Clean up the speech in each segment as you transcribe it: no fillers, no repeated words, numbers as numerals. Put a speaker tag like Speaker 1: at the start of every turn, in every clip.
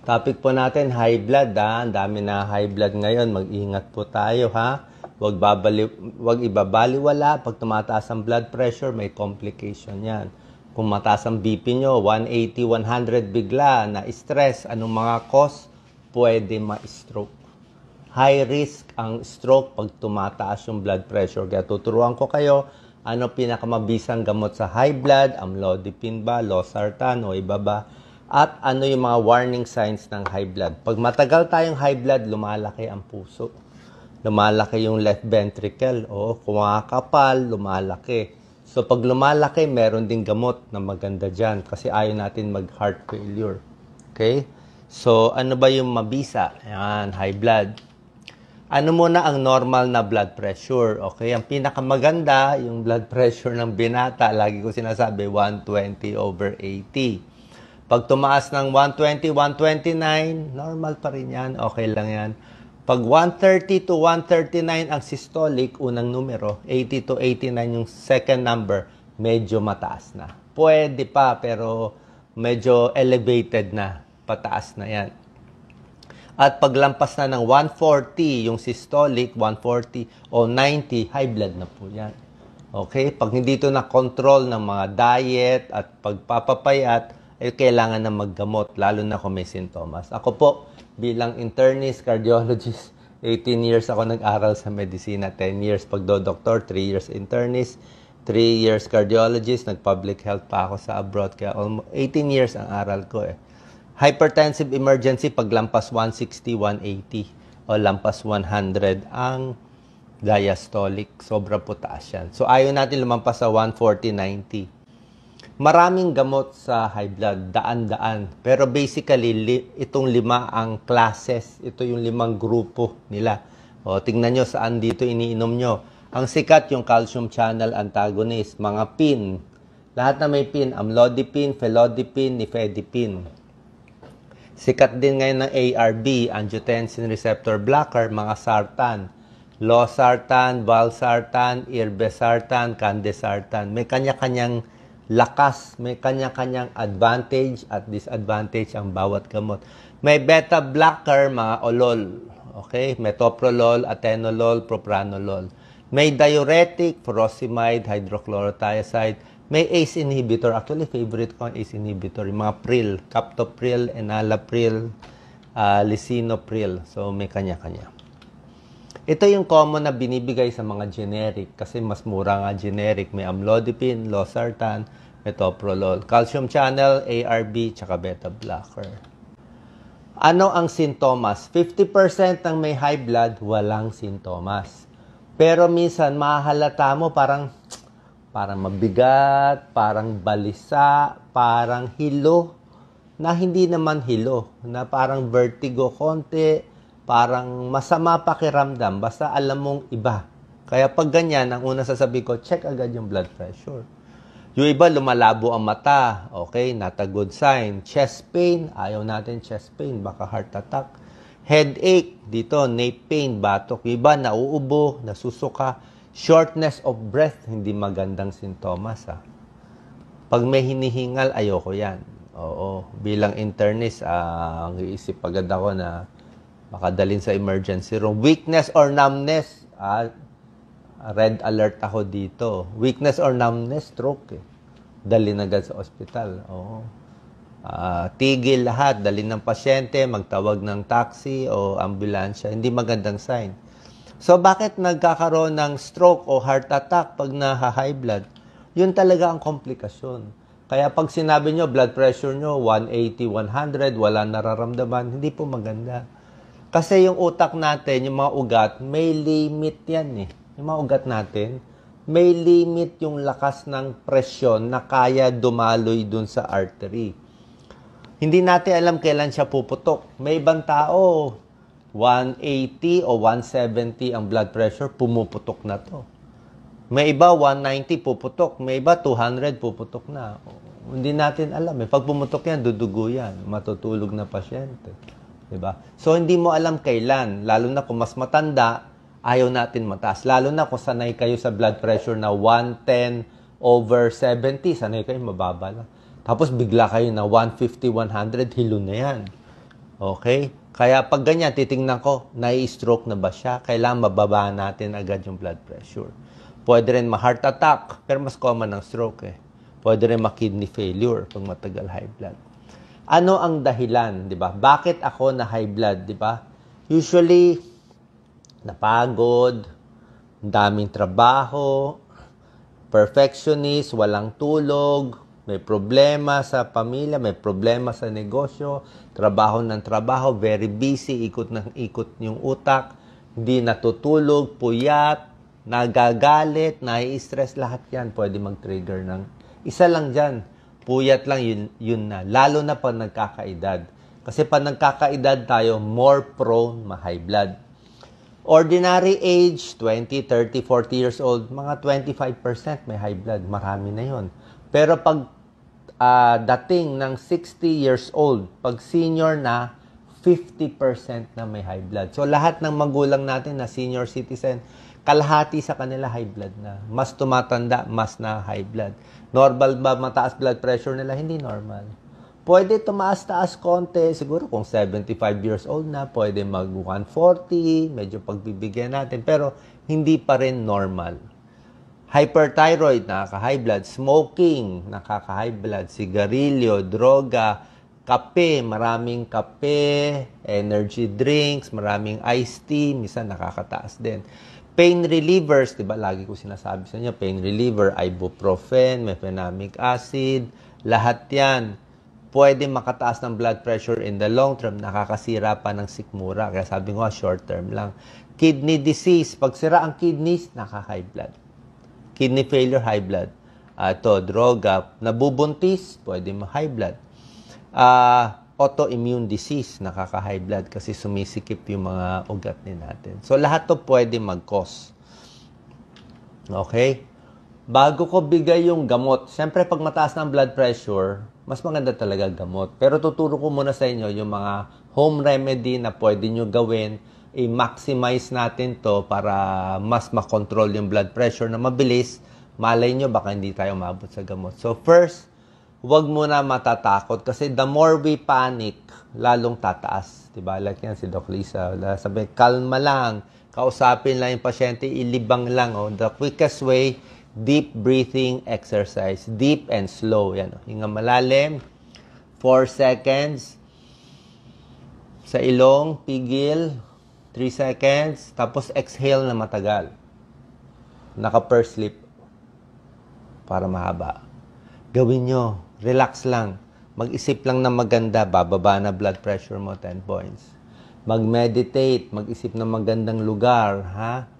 Speaker 1: Topic po natin, high blood. Ang dami na high blood ngayon. Mag-ingat po tayo, ha? Huwag ibabaliwala. Pag tumataas ang blood pressure, may complication yan. Kung mataas ang BP nyo, 180, 100 bigla, na stress, anong mga cause? Pwede ma-stroke. High risk ang stroke pag tumataas yung blood pressure. Kaya tuturuan ko kayo, ano pinakamabisang gamot sa high blood, amlodipine ba, losartan o iba ba? At ano yung mga warning signs ng high blood. Pag matagal tayong high blood, lumalaki ang puso. Lumalaki yung left ventricle. O kumakapal, lumalaki. So pag lumalaki, meron ding gamot na maganda dyan. Kasi ayaw natin mag-heart failure. Okay? So ano ba yung mabisa? Ayan, high blood. Ano muna ang normal na blood pressure? Okay? Ang pinakamaganda, yung blood pressure ng binata, lagi ko sinasabi, 120/80. Pag tumaas ng 120, 129, normal pa rin yan. Okay lang yan. Pag 130 to 139 ang systolic, unang numero, 80 to 89 yung second number, medyo mataas na. Pwede pa, pero medyo elevated na. Pataas na yan. At paglampas na ng 140, yung systolic, 140 o 90, high blood na po yan. Okay? Pag hindi ito na-control ng mga diet at pagpapapayat, kailangan na maggamot, lalo na kung may sintomas. Ako po, bilang internist, cardiologist, 18 years ako nag-aral sa medisina, 10 years pagdodoktor, 3 years internist, 3 years cardiologist, nag-public health pa ako sa abroad, kaya almost 18 years ang aral ko eh. Hypertensive emergency, paglampas 160, 180, o lampas 100 ang diastolic, sobra po taas yan. So ayaw natin lumampas sa 140, 90. Maraming gamot sa high blood, daan-daan. Pero basically, itong 5 ang classes. Ito yung 5 grupo nila. O, tingnan nyo saan dito iniinom nyo. Ang sikat yung calcium channel antagonist, mga PIN. Lahat na may PIN, amlodipine, felodipine, nifedipine. Sikat din ngayon ng ARB, angiotensin receptor blocker, mga sartan. Losartan, valsartan, irbesartan, candesartan. May kanya-kanyang lakas, may kanya-kanyang advantage at disadvantage ang bawat gamot. May beta blocker, mga olol. Okay? Metoprolol, atenolol, propranolol. May diuretic, furosemide, hydrochlorothiazide. May ACE inhibitor. Actually, favorite ko ang ACE inhibitor. Yung mga pril, captopril, enalapril, lisinopril. So, may kanya-kanya. Ito yung common na binibigay sa mga generic kasi mas mura nga generic. May amlodipine, losartan, metoprolol, calcium channel, ARB, tsaka beta blocker. Ano ang sintomas? 50% ng may high blood, walang sintomas. Pero minsan, mahalata mo parang mabigat, parang balisa, parang hilo, na hindi naman hilo, na parang vertigo konti, parang masama pakiramdam, basta alam mong iba. Kaya pag ganyan, ang una sasabihin ko, check agad yung blood pressure. Yung iba, lumalabo ang mata. Okay, not a good sign. Chest pain, ayaw natin chest pain, baka heart attack. Headache, dito, nape pain, batok. Yung iba, nauubo, nasusuka. Shortness of breath, hindi magandang sintomas. Pag may hinihingal, ayoko yan. Oo, bilang internist, ang iisip agad ako na makadalhin sa emergency room. Weakness or numbness, red alert ako dito. Weakness or numbness, stroke. Dalhin agad sa ospital. Oo. Tigil lahat, dalhin ng pasyente, magtawag ng taxi o ambulansya. Hindi magandang sign. So, bakit nagkakaroon ng stroke o heart attack pag na-high blood? Yun talaga ang komplikasyon. Kaya pag sinabi nyo, blood pressure nyo, 180, 100, wala nararamdaman, hindi po maganda. Kasi yung utak natin, yung mga ugat, may limit yan eh. Yung mga ugat natin, may limit yung lakas ng presyon na kaya dumaloy dun sa artery. Hindi natin alam kailan siya puputok. May ibang tao, 180 o 170 ang blood pressure, pumuputok na to. May iba, 190 puputok. May iba, 200 puputok na. Hindi natin alam eh. Pag pumutok yan, dudugo yan. Matutulog na pasyente. Diba? So, hindi mo alam kailan. Lalo na kung mas matanda, ayaw natin mataas. Lalo na kung sanay kayo sa blood pressure na 110/70, sanay kayo mababa lang. Tapos bigla kayo na 150, 100, hilo na yan. Okay? Kaya pag ganyan, titingnan ko, nai-stroke na ba siya? Kailangan mababa natin agad yung blood pressure. Pwede rin ma-heart attack, pero mas common ang stroke eh. Pwede rin ma-kidney failure pag matagal high blood. Ano ang dahilan, di ba? Bakit ako na high blood, di ba? Usually, napagod, daming trabaho, perfectionist, walang tulog, may problema sa pamilya, may problema sa negosyo, trabaho ng trabaho, very busy, ikot ng ikot yung utak, hindi natutulog, puyat, nagagalit, nai-stress, lahat yan pwede mag-trigger ng isa lang dyan. Puyat lang, yun na. Lalo na pag nagkakaedad. Kasi pag nagkakaedad tayo, more prone ma-high blood. Ordinary age, 20, 30, 40 years old, mga 25% may high blood. Marami na yon. Pero pag dating ng 60 years old, pag senior na, 50% na may high blood. So lahat ng magulang natin na senior citizen, kalahati sa kanila high blood na. Mas tumatanda, mas na high blood. Normal ba mataas blood pressure nila? Hindi normal. Pwede tumaas-taas konti. Siguro kung 75 years old na, pwede mag 140, medyo pagbibigyan natin. Pero hindi pa rin normal. Hyperthyroid, nakaka-high blood. Smoking, nakaka-high blood. Sigarilyo, droga, kape, maraming kape, energy drinks, maraming iced tea, minsan nakakataas din. Pain relievers, di ba? Lagi ko sinasabi sa inyo, pain reliever, ibuprofen, mefenamic acid, lahat yan. Pwede makataas ng blood pressure in the long term, nakakasira pa ng sikmura. Kaya sabi ko, short term lang. Kidney disease, pag sira ang kidneys, nakaka-high blood. Kidney failure, high blood. Ito, droga, nabubuntis, pwede ma-high blood. Autoimmune disease, nakaka-high blood kasi sumisikip yung mga ugat din natin. So, lahat to pwede mag-cause. Okay? Bago ko bigay yung gamot, siyempre pag mataas ng blood pressure, mas maganda talaga gamot. Pero tuturo ko muna sa inyo yung mga home remedy na pwede nyo gawin. I-maximize natin to para mas makontrol yung blood pressure na mabilis. Malay nyo, baka hindi tayo umabot sa gamot. So, first, huwag muna matatakot kasi the more we panic, lalong tataas. Diba? Like yan si Doc Lisa. Sabi, kalma lang. Kausapin lang yung pasyente, ilibang lang. Oh. The quickest way, deep breathing exercise. Deep and slow. Yan, oh. Hinga malalim. 4 seconds. Sa ilong, pigil. 3 seconds. Tapos exhale na matagal. Naka-purse sleep. Para mahaba. Gawin nyo. Relax lang. Mag-isip lang na maganda, bababa na blood pressure mo 10 points. Mag-meditate, mag-isip ng magandang lugar, ha?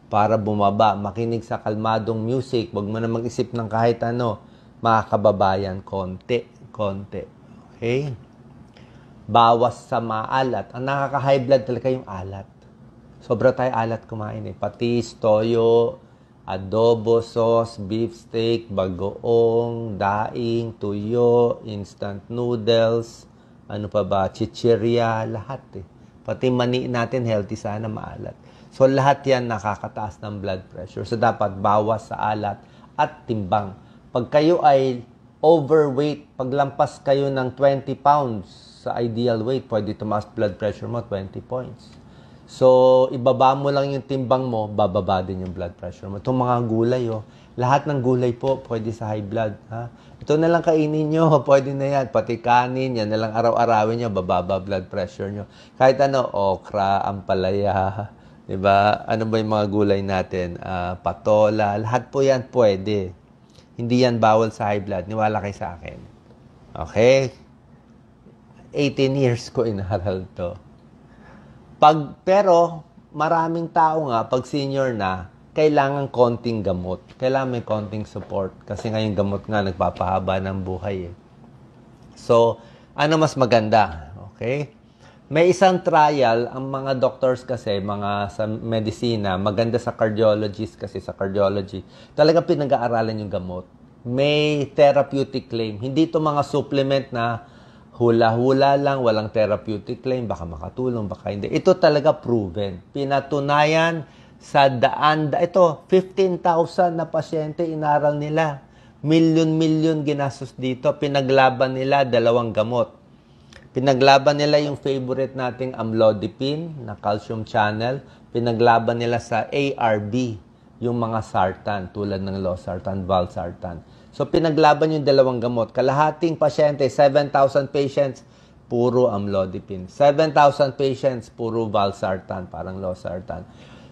Speaker 1: Para bumaba, makinig sa kalmadong music, wag mo na mag-isip ng kahit ano, makakababayan, konti. Okay? Bawas sa maalat. Ang nakaka-high blood talaga yung alat. Sobra tayo alat kumain eh. Patis, toyo, adobo, sauce, beef steak, bagoong, daing, tuyo, instant noodles, ano pa ba, chichirya, lahat eh. Pati mani natin, healthy sana, maalat. So, lahat yan nakakataas ng blood pressure. So, dapat bawas sa alat at timbang. Pag kayo ay overweight, paglampas kayo ng 20 pounds sa ideal weight, pwede tumaas blood pressure mo 20 points. So, ibaba mo lang yung timbang mo, bababa din yung blood pressure mo. Itong mga gulay, oh, lahat ng gulay po, pwede sa high blood. Ha? Ito na lang kainin nyo, pwede na yan. Pati kanin, yan na lang araw-arawin nyo, bababa blood pressure nyo. Kahit ano, okra, ampalaya, diba? Ano ba yung mga gulay natin? Patola, lahat po yan pwede. Hindi yan bawal sa high blood. Niwala kayo sa akin. Okay? 18 years ko inaral to. Pero, maraming tao nga, pag senior na, kailangan konting gamot. Kailangan may konting support. Kasi ngayong gamot nga, nagpapahaba ng buhay eh. So, ano mas maganda? Okay? May isang trial, ang mga doctors kasi, mga sa medisina, maganda sa cardiologist kasi sa cardiology, talagang pinag-aaralan yung gamot. May therapeutic claim. Hindi ito mga supplement na hula-hula lang, walang therapeutic claim, baka makatulong, baka hindi. Ito talaga proven. Pinatunayan sa ito, 15,000 na pasyente inaral nila. Milyon-milyon ginastos dito. Pinaglaban nila 2 gamot. Pinaglaban nila yung favorite nating amlodipine na calcium channel. Pinaglaban nila sa ARB, yung mga sartan tulad ng losartan, valsartan. So pinaglaban yung dalawang gamot. Kalahating pasyente, 7,000 patients, puro amlodipine. 7,000 patients, puro valsartan, parang losartan.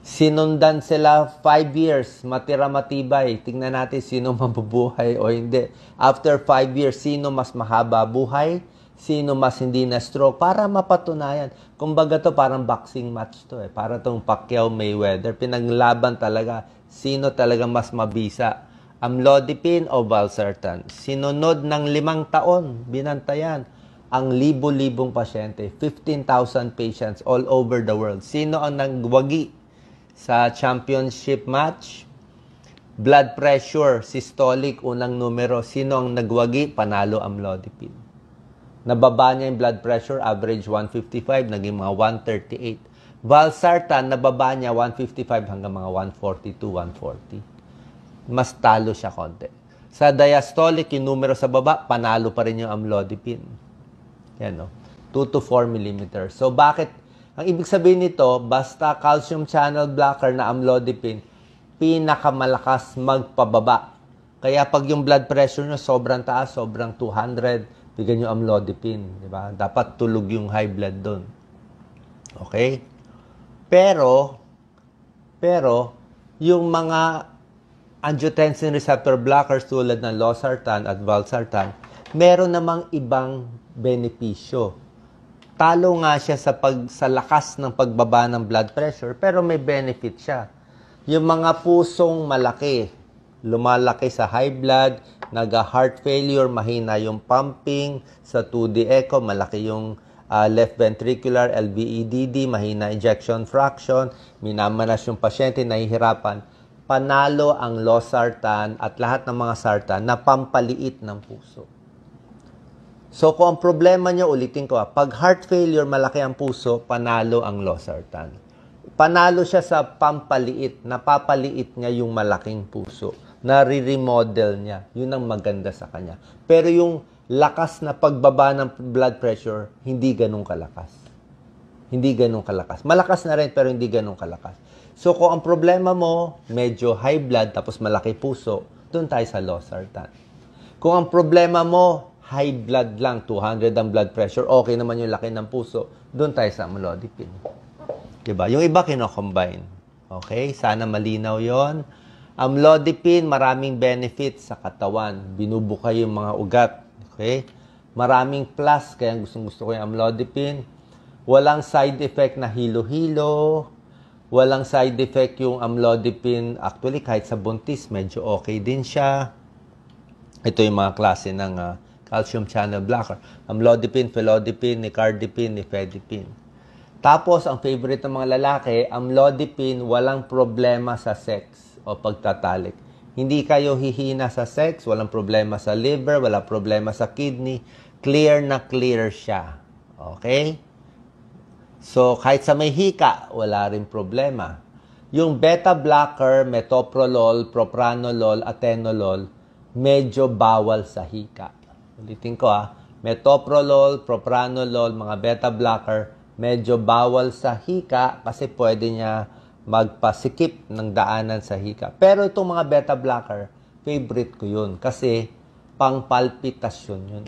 Speaker 1: Sinundan sila 5 years, matira matibay. Tingnan natin sino mabubuhay o hindi. After 5 years, sino mas mahaba buhay, sino mas hindi na stroke, para mapatunayan. Kumbaga to parang boxing match to para tong Pacquiao Mayweather. Pinaglaban talaga sino talaga mas mabisa, amlodipine o valsartan. Sinunod ng 5 taon, binantayan ang libo-libong pasyente, 15,000 patients all over the world. Sino ang nagwagi sa championship match? Blood pressure, systolic, unang numero. Sino ang nagwagi? Panalo amlodipine. Nababa niya yung blood pressure, average 155, naging mga 138. Valsartan, nababa niya 155 hanggang mga 142, 140. Mas talo siya konti. Sa diastolic, yung numero sa baba, panalo pa rin yung amlodipine. Yan, no? 2 to 4 millimeters. So, bakit? Ang ibig sabihin nito, basta calcium channel blocker na amlodipine, pinakamalakas magpababa. Kaya pag yung blood pressure nyo sobrang taas, sobrang 200, bigyan nyo amlodipine. Diba? Dapat tulog yung high blood doon. Okay? Pero, yung mga angiotensin receptor blockers tulad ng losartan at valsartan, meron namang ibang benepisyo. Talo nga siya sa lakas ng pagbaba ng blood pressure, pero may benefit siya. Yung mga pusong malaki, lumalaki sa high blood, nag-heart failure, mahina yung pumping, sa 2D echo, malaki yung left ventricular, LVEDD, mahina ejection fraction, minamanas yung pasyente, nahihirapan. Panalo ang losartan at lahat ng mga sartan na pampaliit ng puso. So, kung ang problema nyo, ulitin ko, pag heart failure, malaki ang puso, panalo ang losartan. Panalo siya sa pampaliit, napapaliit niya yung malaking puso. Nare-remodel niya. Yun ang maganda sa kanya. Pero yung lakas na pagbaba ng blood pressure, hindi ganun kalakas. Hindi ganun kalakas. Malakas na rin, pero hindi ganun kalakas. So, kung ang problema mo, medyo high blood, tapos malaki puso, doon tayo sa losartan. Kung ang problema mo, high blood lang, 200 ang blood pressure, okay naman yung laki ng puso, doon tayo sa amlodipine. Diba? Yung iba kino-combine. Okay? Sana malinaw yon. Amlodipine, maraming benefits sa katawan. Binubukay yung mga ugat. Okay? Maraming plus, kaya gusto ko yung amlodipine. Walang side effect na hilo-hilo. Walang side effect yung amlodipine. Actually, kahit sa buntis, medyo okay din siya. Ito yung mga klase ng calcium channel blocker. Amlodipine, felodipine, nicardipine, nifedipine. Tapos, ang favorite ng mga lalaki, amlodipine, walang problema sa sex o pagtatalik. Hindi kayo hihina sa sex, walang problema sa liver, walang problema sa kidney. Clear na clear siya. Okay? So, kahit sa may hika, wala rin problema. Yung beta blocker, metoprolol, propranolol, atenolol, medyo bawal sa hika. Ulitin ko metoprolol, propranolol, mga beta blocker, medyo bawal sa hika kasi pwede niya magpasikip ng daanan sa hika. Pero itong mga beta blocker, favorite ko yun kasi pang-palpitasyon yun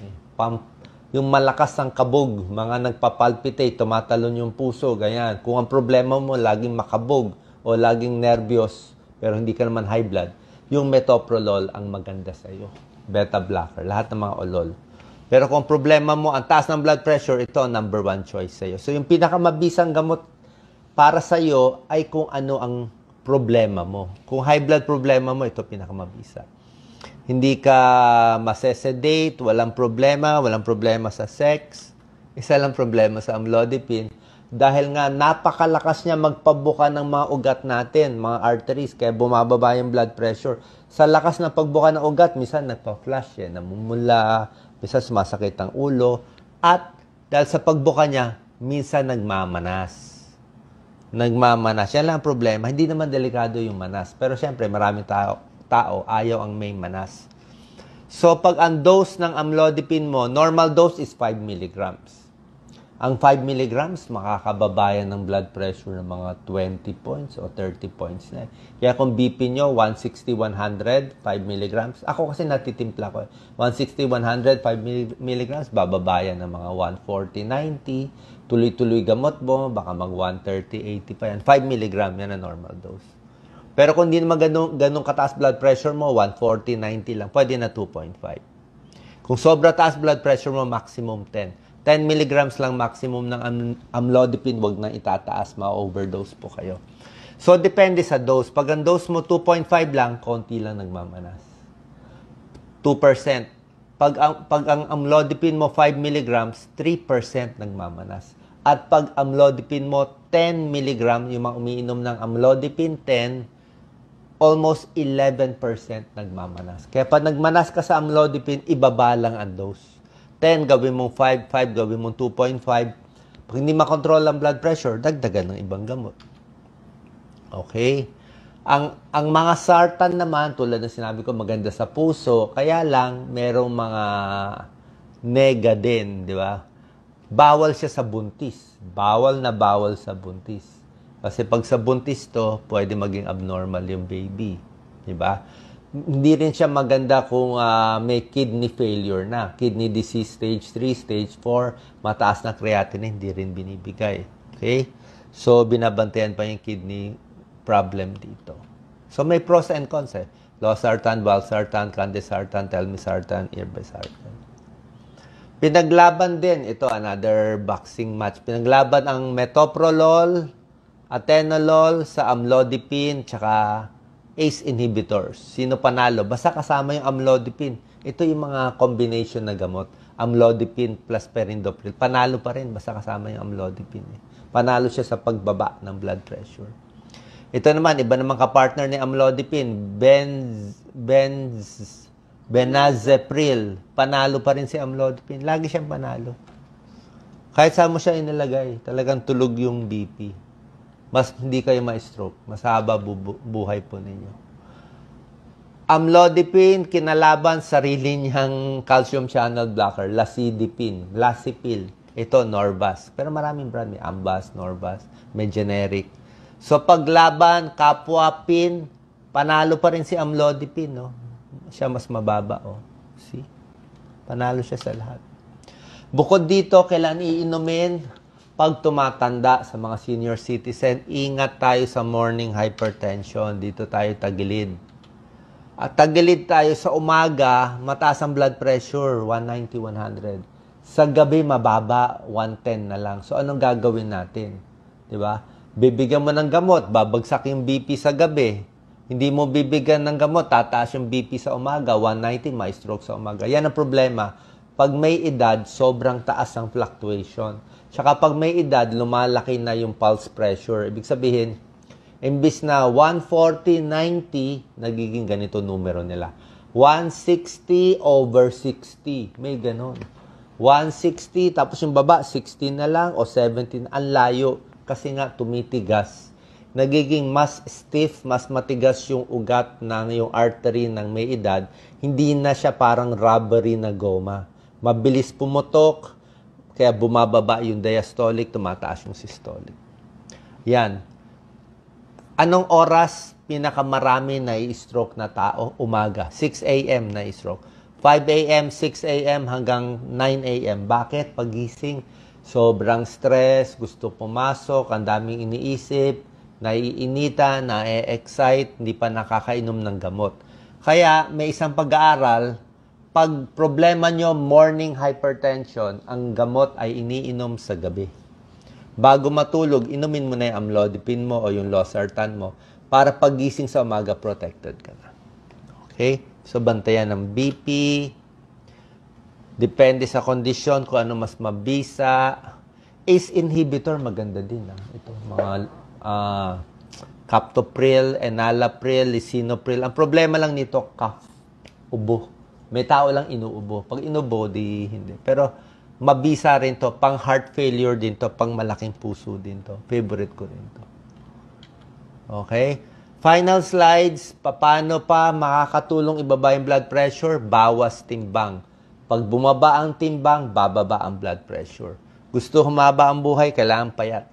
Speaker 1: yung malakas ang kabog, mga nagpapalpitate, tumatalon yung puso, ganyan. Kung ang problema mo, laging makabog o laging nervyos, pero hindi ka naman high blood, yung metoprolol ang maganda sa iyo. Beta blocker, lahat ng mga olol. Pero kung problema mo, ang taas ng blood pressure, ito ang number 1 choice sa iyo. So yung pinakamabisang gamot para sa iyo ay kung ano ang problema mo. Kung high blood problema mo, ito pinakamabisa. Hindi ka masesedate, walang problema sa sex. Isa lang problema sa amlodipine. Dahil nga napakalakas niya magpabuka ng mga ugat natin, mga arteries, kaya bumababa yung blood pressure. Sa lakas ng pagbuka ng ugat, minsan nagpa-flash namumula, minsan sumasakit ang ulo, at dahil sa pagbuka niya, minsan nagmamanas. Yan lang ang problema. Hindi naman delikado yung manas. Pero syempre, maraming tao ayaw ang may manas. So, pag ang dose ng amlodipine mo, normal dose is 5 milligrams. Ang 5 milligrams, makakababayan ng blood pressure ng mga 20 points o 30 points na. Kaya kung BP nyo, 160, 100, 5 milligrams. Ako kasi natitimpla ko. 160, 100, 5 milligrams, bababayan ng mga 140, 90. Tuloy-tuloy gamot mo, baka mag 130, 80 pa yan. 5 milligram, yan ang normal dose. Pero kung hindi naman ganun kataas blood pressure mo, 140, 90 lang, pwede na 2.5. Kung sobra taas blood pressure mo, maximum 10. 10 milligrams lang maximum ng amlodipine, wag na itataas, ma-overdose po kayo. So, depende sa dose. Pag ang dose mo 2.5 lang, konti lang nagmamanas. 2%. Pag ang amlodipine mo 5 milligrams, 3% nagmamanas. At pag amlodipine mo 10 milligram, yung mga umiinom ng amlodipine 10, almost 11% nagmamanas. Kaya pag nagmanas ka sa amlodipine, ibaba lang ang dose. 10, gawin mong 5, 5, gawin mong 2.5. Pag hindi makontrol ang blood pressure, dagdagan ng ibang gamot. Okay? Ang mga sartan naman, tulad ng sinabi ko, maganda sa puso, kaya lang, merong mga nega din, di ba? Bawal siya sa buntis. Bawal na bawal sa buntis. Kasi pag sa buntis to, pwede maging abnormal yung baby. Di ba? Hindi rin siya maganda kung may kidney failure na. Kidney disease stage 3, stage 4, mataas na creatinine, hindi rin binibigay. Okay? So, binabantayan pa yung kidney problem dito. So, may pros and cons eh. Losartan, valsartan, candesartan, telmisartan, irbesartan. Pinaglaban din, ito another boxing match. Pinaglaban ang metoprolol, atenolol sa amlodipine, tsaka ACE inhibitors. Sino panalo? Basta kasama yung amlodipine. Ito yung mga combination na gamot. Amlodipine plus perindopril. Panalo pa rin. Basta kasama yung amlodipine. Panalo siya sa pagbaba ng blood pressure. Ito naman, iba naman kapartner ni amlodipine. Benazepril. Panalo pa rin si amlodipine. Lagi siyang panalo. Kahit saan mo siya inilagay, talagang tulog yung BP. Mas hindi kayo ma-stroke. Mas haba buhay po ninyo. Amlodipine, kinalaban sarili niyang calcium channel blocker, lasipil. Ito, Norvas. Pero maraming brand. May Ambas, Norvas, may generic. So, paglaban, kapwa pin, panalo pa rin si amlodipine. No? Siya mas mababa. Oh. See? Panalo siya sa lahat. Bukod dito, kailan iinumin? Pag tumatanda sa mga senior citizen, ingat tayo sa morning hypertension. Dito tayo tagilid. At tagilid tayo sa umaga, mataas ang blood pressure, 190, 100. Sa gabi, mababa, 110 na lang. So, anong gagawin natin? Diba? Bibigyan mo ng gamot, babagsak yung BP sa gabi. Hindi mo bibigyan ng gamot, tataas yung BP sa umaga, 190, may stroke sa umaga. Yan ang problema. Pag may edad, sobrang taas ang fluctuation. Tsaka pag may edad, lumalaki na yung pulse pressure. Ibig sabihin, imbis na 140/90, nagiging ganito numero nila. 160/60. May ganon. 160, tapos yung baba, 16 na lang o 17. Ang layo. Kasi nga, tumitigas. Nagiging mas stiff, mas matigas yung ugat ng yung artery ng may edad. Hindi na siya parang rubbery na goma. Mabilis pumutok. Kaya bumababa yung diastolic, tumataas yung systolic. Yan. Anong oras pinakamarami na i-stroke na tao? Umaga. 6 a.m. na i-stroke. 5 a.m., 6 a.m. hanggang 9 a.m. Bakit? Pagising. Sobrang stress, gusto pumasok, ang daming iniisip, naiinita, na-excite, hindi pa nakakainom ng gamot. Kaya may isang pag-aaral, pag problema nyo morning hypertension, ang gamot ay iniinom sa gabi. Bago matulog, inumin mo na yung amlodipine mo o yung losartan mo para pagising sa umaga, protected ka na. Okay? So, bantayan ng BP. Depende sa kondisyon kung ano mas mabisa. ACE inhibitor, maganda din. Ito, mga captopril, enalapril, lisinopril. Ang problema lang nito, cough, ubo. May tao lang inuubo. Pag inubo, di hindi. Pero mabisa rin to. Pang heart failure din to. Pang malaking puso din to. Favorite ko rin to. Okay? Final slides. Paano pa makakatulong ibaba yung blood pressure? Bawas timbang. Pag bumaba ang timbang, bababa ang blood pressure. Gusto humaba ang buhay, kailangan payat.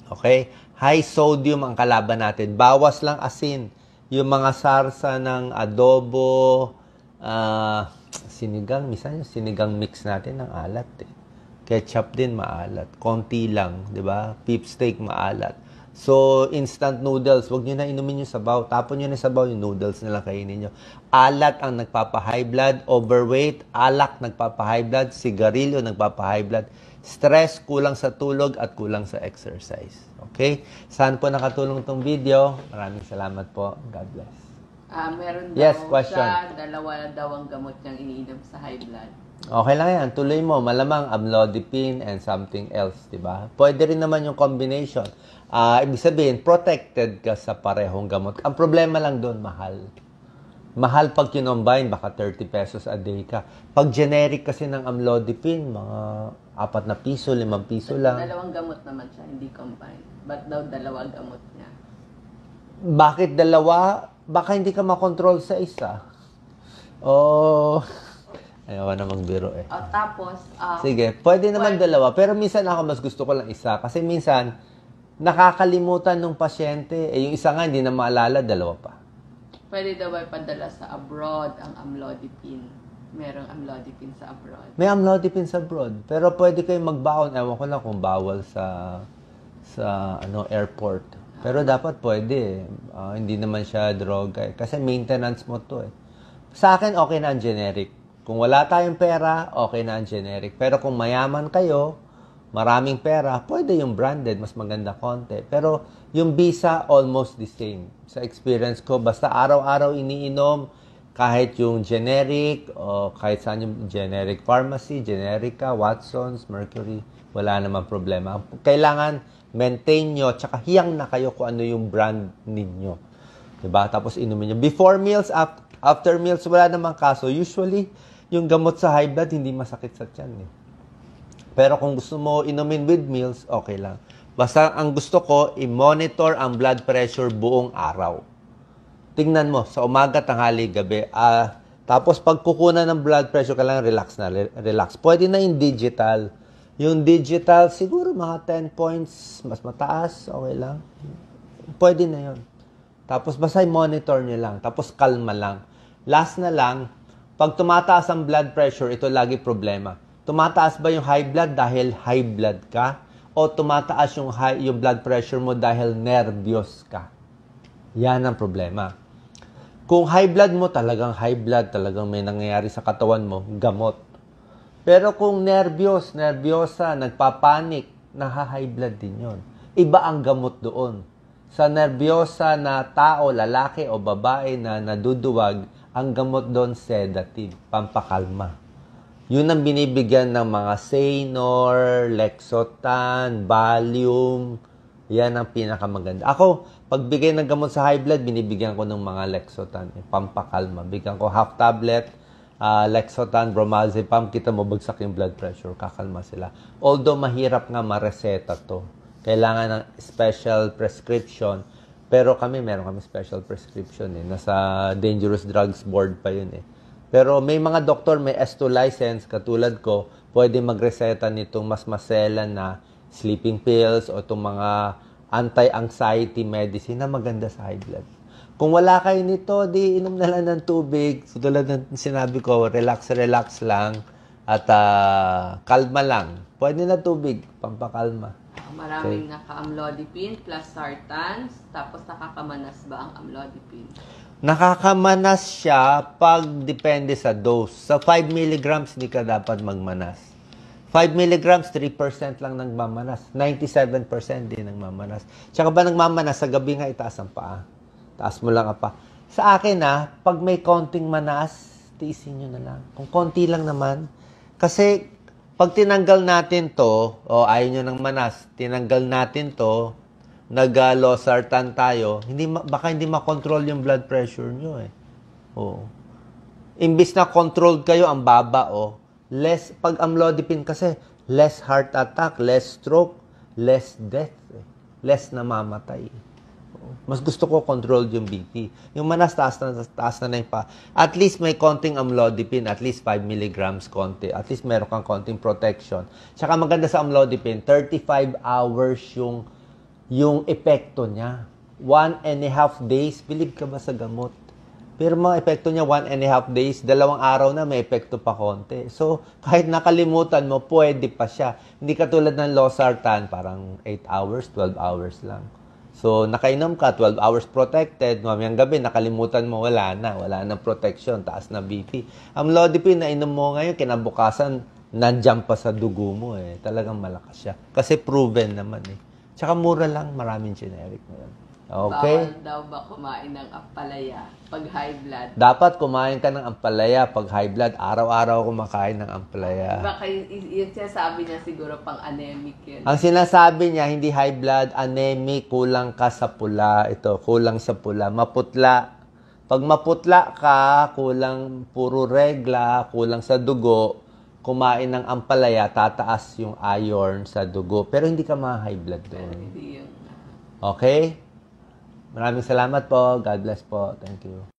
Speaker 1: Okay? High sodium ang kalaban natin. Bawas lang asin. Yung mga sarsa ng adobo, sinigang, minsan yung sinigang mix natin ng alat eh. Ketchup din maalat. Konti lang, di ba? Beef steak maalat. So, instant noodles, wag nyo na inumin yung sabaw. Tapon nyo na yung sabaw, yung noodles na lang kainin nyo. Alat ang nagpapa-high blood, overweight, alak nagpapa-high blood, sigarilyo nagpapa-high blood, stress, kulang sa tulog at kulang sa exercise. Okay? Saan po nakatulong tong video? Maraming salamat po. God bless.
Speaker 2: Meron
Speaker 1: Yes,
Speaker 2: daw
Speaker 1: question.
Speaker 2: siya, dalawa daw ang gamot niyang iniinom sa high blood.
Speaker 1: Okay lang yan. Tuloy mo. Malamang amlodipine and something else, di ba? Pwede rin naman yung combination. Ibig sabihin, protected ka sa parehong gamot. Ang problema lang doon, mahal. Mahal pag kinombine, baka 30 pesos a day ka. Pag generic kasi ng amlodipine, mga 4 na piso, 5 piso lang.
Speaker 2: Dalawang gamot naman siya, hindi combined. Ba't daw dalawa gamot niya?
Speaker 1: Bakit dalawa? Baka hindi ka makontrol sa isa. Oh, ayaw na magbiro eh.
Speaker 2: Tapos,
Speaker 1: Sige, pwede naman dalawa. Pero minsan ako mas gusto ko lang isa. Kasi minsan, nakakalimutan ng pasyente. Yung isa nga hindi na maalala, dalawa pa.
Speaker 2: pwede daw ay padala sa abroad ang amlodipine. Merong amlodipine sa abroad.
Speaker 1: May amlodipine sa abroad. Pero pwede kayong magbaon. Ewan ko lang kung bawal sa airport. Pero dapat pwede. Hindi naman siya droga. Kasi maintenance mo to eh. Sa akin, okay na ang generic. Kung wala tayong pera, okay na ang generic. Pero kung mayaman kayo, maraming pera, pwede yung branded, mas maganda konti. Pero yung Visa, almost the same. Sa experience ko, basta araw-araw iniinom, kahit yung generic, o kahit saan yung generic pharmacy, Generica, Watsons, Mercury, wala namang problema. Kailangan maintain nyo, tsaka hiyang na kayo kung ano yung brand ninyo. Diba? Tapos inumin nyo. Before meals, after meals, wala namang kaso. Usually, yung gamot sa high blood, hindi masakit sa tiyan eh. Pero kung gusto mo inumin with meals, okay lang. Basta ang gusto ko, i-monitor ang blood pressure buong araw. Tingnan mo, sa umaga, tanghali, gabi. Tapos pag kukunan ng blood pressure, kailangan relax na, relax. Pwede na yung digital. Yung digital, siguro mga 10 points, mas mataas, okay lang. Pwede na yun. Tapos basta i-monitor nyo lang. Tapos kalma lang. Last na lang, pag tumataas ang blood pressure, ito lagi problema. Tumataas ba yung high blood dahil high blood ka? O tumataas yung blood pressure mo dahil nervyos ka? Yan ang problema. Kung high blood mo, talagang high blood, talagang may nangyayari sa katawan mo, gamot. Pero kung nervyosa, nagpapanik, naha-high blood din yon. Iba ang gamot doon. Sa nervyosa na tao, lalaki o babae na naduduwag, ang gamot doon sedative, pampakalma. Yun ang binibigyan ng mga Saynor, Lexotan, Valium. Yan ang pinakamaganda. Ako, pagbigay ng gamot sa high blood, binibigyan ko ng mga Lexotan, pampakalma. Bigyan ko half tablet, Lexotan, Bromazepam, kita mo bagsak yung blood pressure, kakalma sila. Although mahirap nga mareseta to. Kailangan ng special prescription. Pero meron kami special prescription eh. Nasa Dangerous Drugs Board pa yun eh. Pero may mga doktor, may S2 license, katulad ko, pwede magreseta nitong mas maselan na sleeping pills o itong mga anti-anxiety medicine na maganda sa high blood. Kung wala kayo nito, di inom na lang ng tubig. So, tulad ng sinabi ko, relax lang at kalma lang. Pwede na tubig, pampakalma.
Speaker 2: Maraming naka-amlodipine plus sartans, tapos nakakamanas ba ang amlodipine?
Speaker 1: Nakakamanas siya pag depende sa dose. Sa 5 mg, hindi ka dapat magmanas. 5 mg, 3% lang nagmamanas. 97% din nagmamanas. Tsaka ba nagmamanas, sa gabi nga itaas ang paa. Taas mo lang ang paa. Sa akin pag may konting manas, tiisin nyo na lang. Kung konti lang naman. Kasi pag tinanggal natin to, o ayaw nyo ng manas, tinanggal natin to, nag-losartan tayo, baka hindi makontrol yung blood pressure nyo eh. Oo. Imbis na controlled kayo, ang baba pag amlodipine kasi, less heart attack, less stroke, less death, less namamatay. Oo. Mas gusto ko controlled yung BP. Yung manas, taas na yung pa. At least may konting amlodipine, at least 5 milligrams konti. At least meron kang konting protection. Tsaka maganda sa amlodipine, 35 hours yung epekto niya. 1.5 days, believe ka ba sa gamot? Pero mga epekto niya, 1.5 days, 2 araw na may epekto pa konti. So, kahit nakalimutan mo, pwede pa siya. Hindi katulad ng losartan, parang 8 hours, 12 hours lang. So, nakainom ka, 12 hours protected, mamayang gabi, nakalimutan mo, wala na protection, taas na BP. Amlodipine, nainom mo ngayon, kinabukasan, nandiyan pa sa dugo mo eh. Talagang malakas siya. Kasi proven naman eh. Tsaka mura lang, maraming generic ngayon. Okay?
Speaker 2: Bawal daw ba kumain ng ampalaya pag high blood?
Speaker 1: Dapat kumain ka ng ampalaya pag high blood. Araw-araw kumakain ng ampalaya.
Speaker 2: Baka yun siya sabi niya siguro pang anemic yun.
Speaker 1: Ang sinasabi niya, hindi high blood, anemic, kulang ka sa pula. Ito, kulang sa pula. Maputla. Pag maputla ka, kulang puro regla, kulang sa dugo, kumain ng ampalaya, tataas yung iron sa dugo. Pero hindi ka ma-high blood doon.
Speaker 2: Hindi yun.
Speaker 1: Okay? Maraming salamat po. God bless po. Thank you.